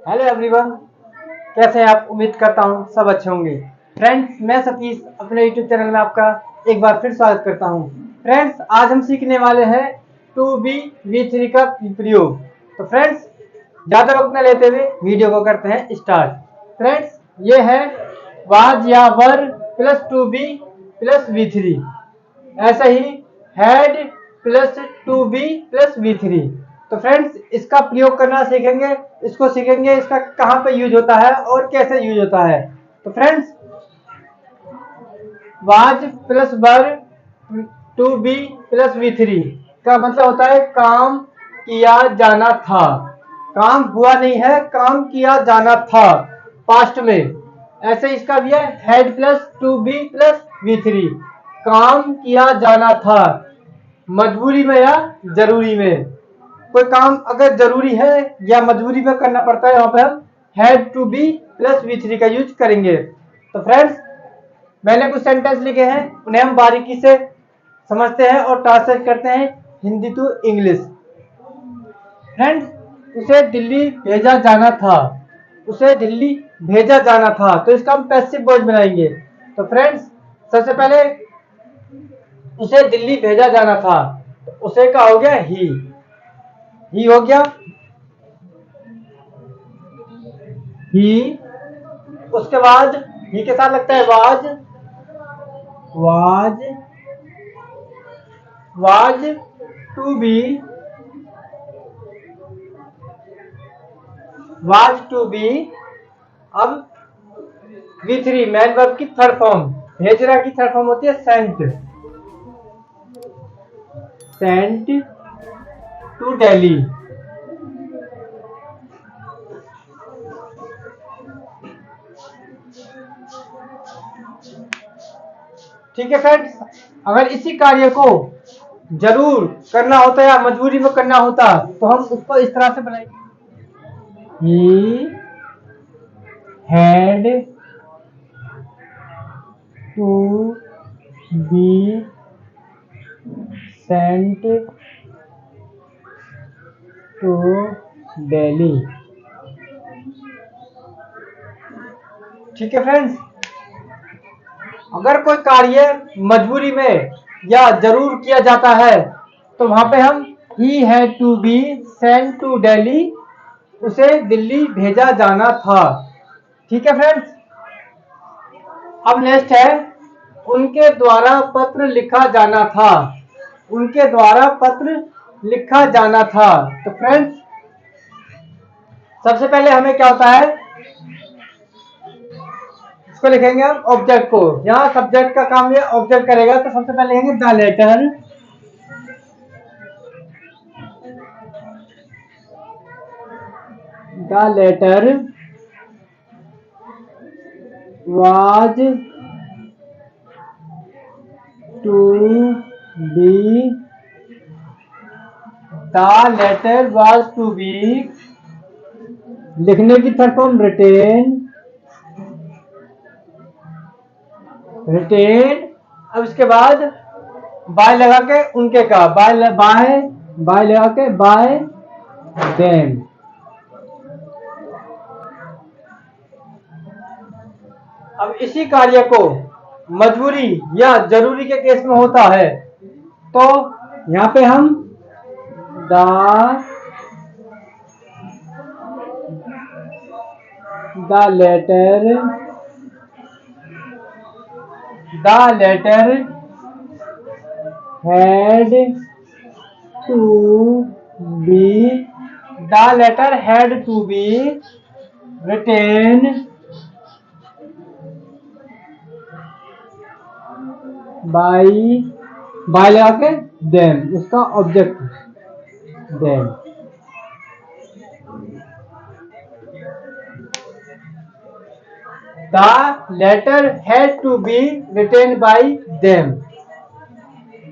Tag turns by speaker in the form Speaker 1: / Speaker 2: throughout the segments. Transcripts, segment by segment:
Speaker 1: Hello everyone, कैसे हैं आप? उम्मीद करता हूँ सब अच्छे होंगे। फ्रेंड्स, मैं सतीश अपने यूट्यूब चैनल में आपका एक बार फिर स्वागत करता हूँ। फ्रेंड्स, आज हम सीखने वाले हैं 2B V3 का प्रयोग। तो फ्रेंड्स, ज़्यादा वक्त न लेते हुए वीडियो को करते हैं स्टार्ट। फ्रेंड्स, ये है वाज या वर प्लस 2B प्लस V3। ऐसे ही head plus 2B plus V3। तो फ्रेंड्स, इसका प्रयोग करना सीखेंगे, इसको सीखेंगे इसका कहाँ पे यूज होता है और कैसे यूज होता है। तो friends, was plus were 2B plus V3 का मतलब होता है काम किया जाना था। काम हुआ नहीं है, काम किया जाना था पास्ट में। ऐसे इसका भी है head plus 2B plus V3, काम किया जाना था मजबूरी में या जरूरी में। कोई काम अगर जरूरी है या मजबूरी में करना पड़ता है, वहां पे हम had to be plus V3 का यूज करेंगे। तो फ्रेंड्स, मैंने कुछ सेंटेंस लिखे हैं, उन्हें हम बारीकी से समझते हैं और ट्रांसलेट करते हैं हिंदी टू इंग्लिश। फ्रेंड्स, उसे दिल्ली भेजा जाना था। उसे दिल्ली भेजा जाना था, तो इसका हम पैसिव वॉइस बनाएंगे। तो फ्रेंड्स, सबसे पहले उसे दिल्ली भेजा जाना था, तो उसे का हो गया ही हो गया ही। उसके बाद ही के साथ लगता है was. Was was to be. Was to be. अब V3 मैन वर्ब की थर्ड फॉर्म, भेजना की थर्ड फॉर्म होती है सेंट। Saint to Delhi. ठीक है फ्रेंड्स, अगर इसी कार्य को जरूर करना होता या मजबूरी में करना होता तो हम उसको इस तरह से बनाएंगे। He had to be sent to Delhi। ठीक है फ्रेंड्स, अगर कोई कार्य मजबूरी में या जरूर किया जाता है तो वहां पे हम he had to be sent to Delhi, उसे दिल्ली भेजा जाना था। ठीक है फ्रेंड्स, अब नेक्स्ट है उनके द्वारा पत्र लिखा जाना था। उनके द्वारा पत्र लिखा जाना था। तो फ्रेंड्स, सबसे पहले हमें क्या होता है, इसको लिखेंगे हम ऑब्जेक्ट को। यहाँ सब्जेक्ट का काम ये ऑब्जेक्ट करेगा, तो सबसे पहले लिखेंगे the letter. The letter was to be. The letter was to be. लिखने की थर्ड फॉर्म रिटेन। रिटेन। अब इसके बाद बाय लगा के उनके का बाय बाय लगा के बाय देम। अब इसी कार्य को मजबूरी या जरूरी के केस में होता है तो यहाँ पे हम the letter had to be. The letter had to be written by लगा के देम, उसका object them. The letter had to be written by them.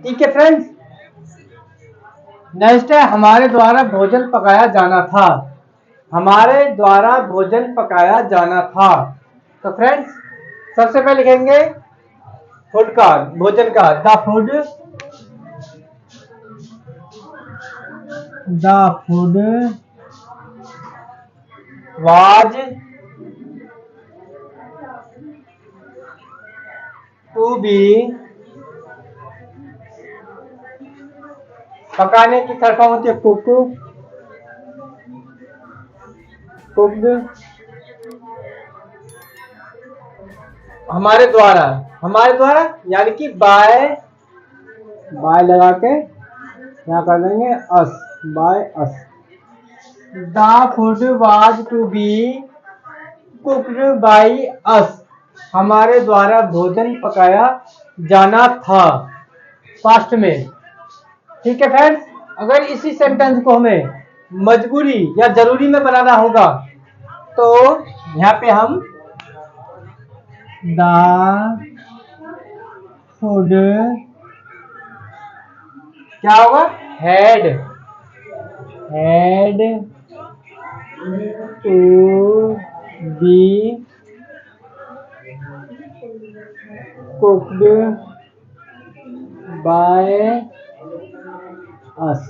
Speaker 1: ठीक है फ्रेंड्स, नेक्स्ट है हमारे द्वारा भोजन पकाया जाना था। हमारे द्वारा भोजन पकाया जाना था। तो फ्रेंड्स, सबसे पहले लिखेंगे फूड का, भोजन का, the food was to be, पकाने की थर्ड फॉर्म होती है कुक, कुक्ड, हमारे द्वारा यानी कि बाय लगा के यहाँ कर देंगे us, by us. The food was to be cooked by us, हमारे द्वारा भोजन पकाया जाना था, पास्ट में। ठीक है फ्रेंड्स, अगर इसी सेंटेंस को हमें मजबूरी या जरूरी में बनाना होगा तो यहाँ पे हम द फूड क्या होगा, had to be cooked by us.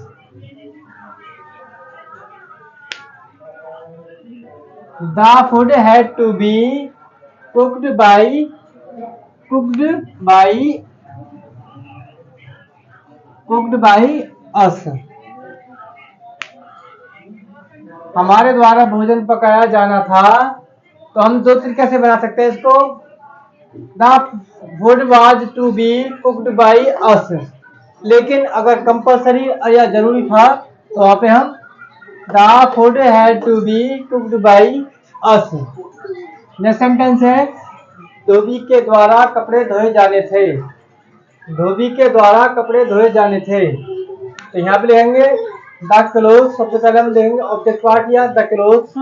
Speaker 1: The food had to be cooked by us, हमारे द्वारा भोजन पकाया जाना था। तो हम दो तरीके से बना सकते हैं इसको, the food was to be cooked by us, लेकिन अगर कंपल्सरी या जरूरी था तो वहां पे हम the food had to be cooked by us. Next sentence है धोबी के द्वारा कपड़े धोए जाने थे, धोबी के द्वारा कपड़े धोए जाने थे। तो यहाँ पे लिखेंगे द क्लोथ्स, सबसे पहले हम देंगे ऑब्जेक्ट पार्ट या द क्लोथ्स,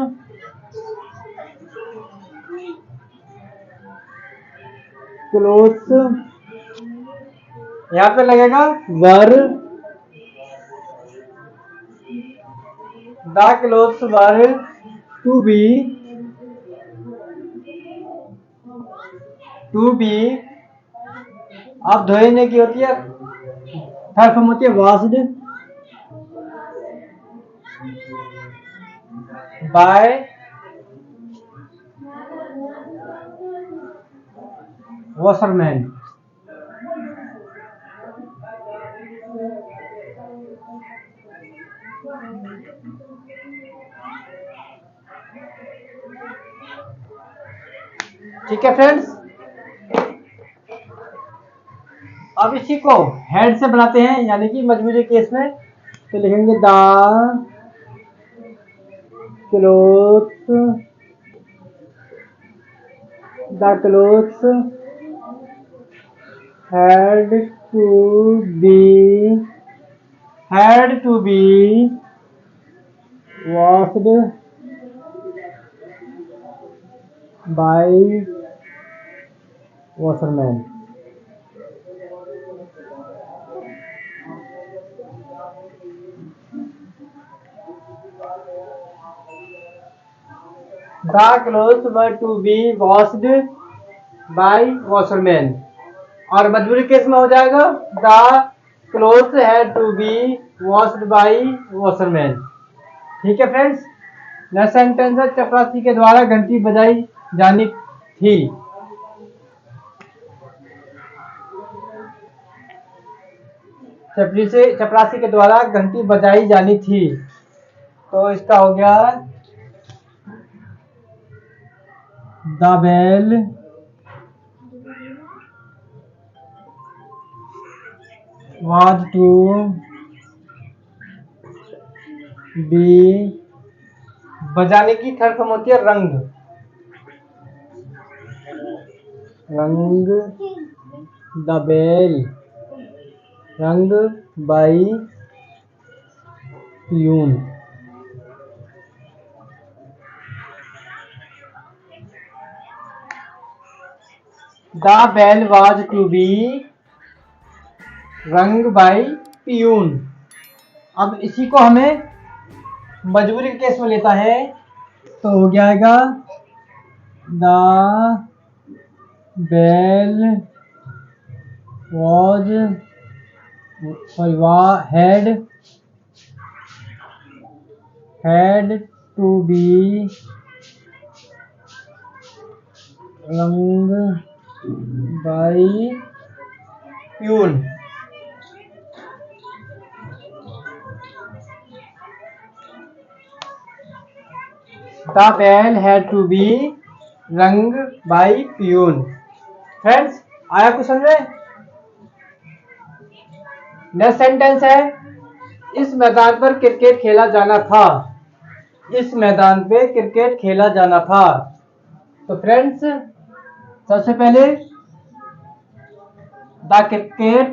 Speaker 1: यहाँ पे लगेगा were, the clothes were to be, अब धोने की होती है थर्ड फॉर्म होती है वॉश्ड बाय वॉशरमैन। ठीक है फ्रेंड्स, अब इसी को हेड से बनाते हैं, यानी कि मजबूरी केस में। तो लिखेंगे the clothes had to be washed by washerman। The clothes were to be washed by washerman, और मजबूरी केस में हो जाएगा the clothes had to be washed by washerman. ठीक है फ्रेंड्स, नेक्स्ट सेंटेंस है चपरासी के द्वारा घंटी बजाई जानी थी। चपरासी के द्वारा घंटी बजाई जानी थी, तो इसका हो गया the bell was to be, बजाने की थर्ड फॉर्म होती है rung the bell rung by tune. The bell was to be rung by peon. अब इसी को हमें मजबूरी के केस में लेता है तो हो जाएगा the bell was had to be rung by peon. The bell had to be rung by peon। Friends आया कुछ समझ में? नेक्स्ट सेंटेंस है, इस मैदान पर क्रिकेट खेला जाना था। इस मैदान पे क्रिकेट खेला जाना था। तो फ्रेंड्स सबसे पहले the cricket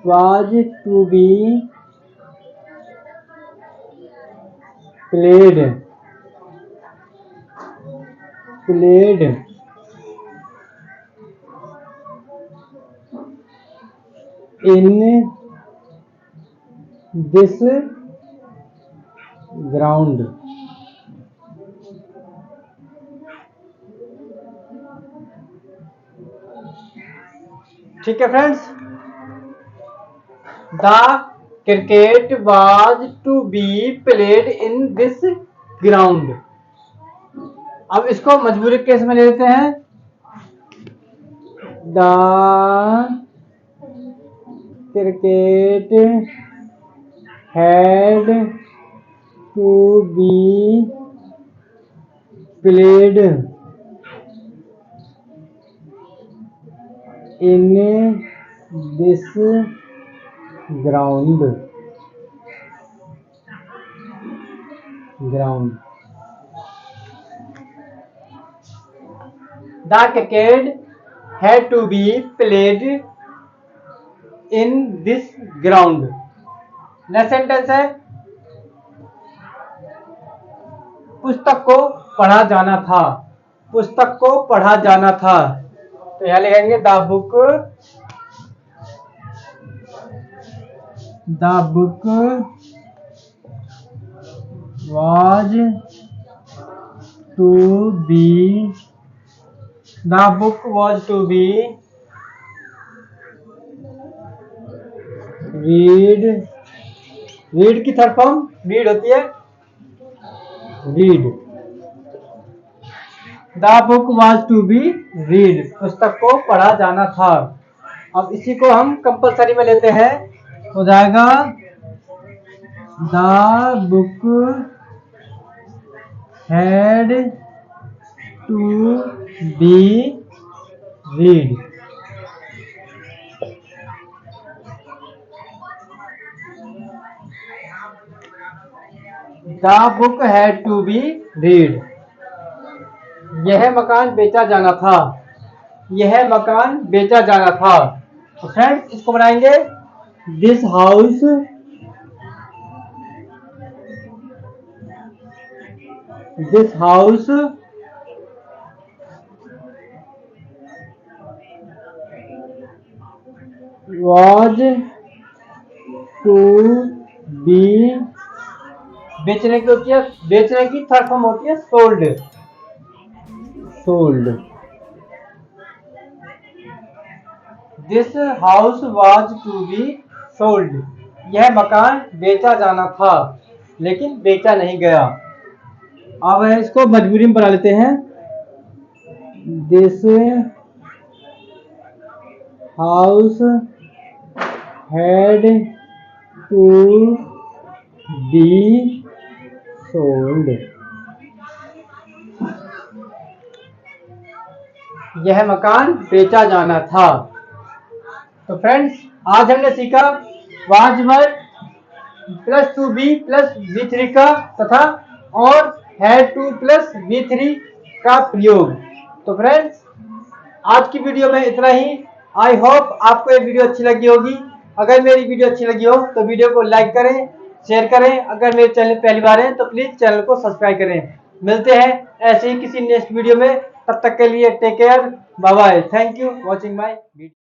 Speaker 1: was to be played in this ground। ठीक है friends, the cricket was to be played in this ground. अब इसको मजबूरी केस में ले लेते हैं। The cricket had to be played in this ground. The cricket had to be played in this ground. Next sentence है, पुस्तक को पढ़ा जाना था। पुस्तक को पढ़ा जाना था। तो यहां लिखेंगे the book was to be read की थर्ड फॉर्म रीड होती है, read. The book was to be read, पुस्तक को पढ़ा जाना था। अब इसी को हम कंपलसरी में लेते हैं, हो जाएगा the book had to be read. The book had to be read. यह मकान बेचा जाना था। यह मकान बेचा जाना था। तो फ्रेंड्स इसको बनाएंगे, this house was to be, बेचने की होती है, बेचने की थर्ड फॉर्म होती है sold. This house was to be sold. यह मकान बेचा जाना था, लेकिन बेचा नहीं गया। अब इसको मजबूरी में बना लेते हैं, this house had to be sold. यह मकान बेचा जाना था। तो फ्रेंड्स आज हमने सीखा was word plus to be plus V3 का तथा और हैड टू प्लस V3 का प्रयोग। तो फ्रेंड्स आज की वीडियो में इतना ही। आई होप आपको ये वीडियो अच्छी लगी होगी। अगर मेरी वीडियो अच्छी लगी हो तो वीडियो को लाइक करें, शेयर करें। अगर मेरे चैनल पहली बार है तो प्लीज चैनल को सब्सक्राइब करें। मिलते हैं ऐसे ही किसी नेक्स्ट वीडियो में, तब तक के लिए take care, bye bye. Thank you watching my video.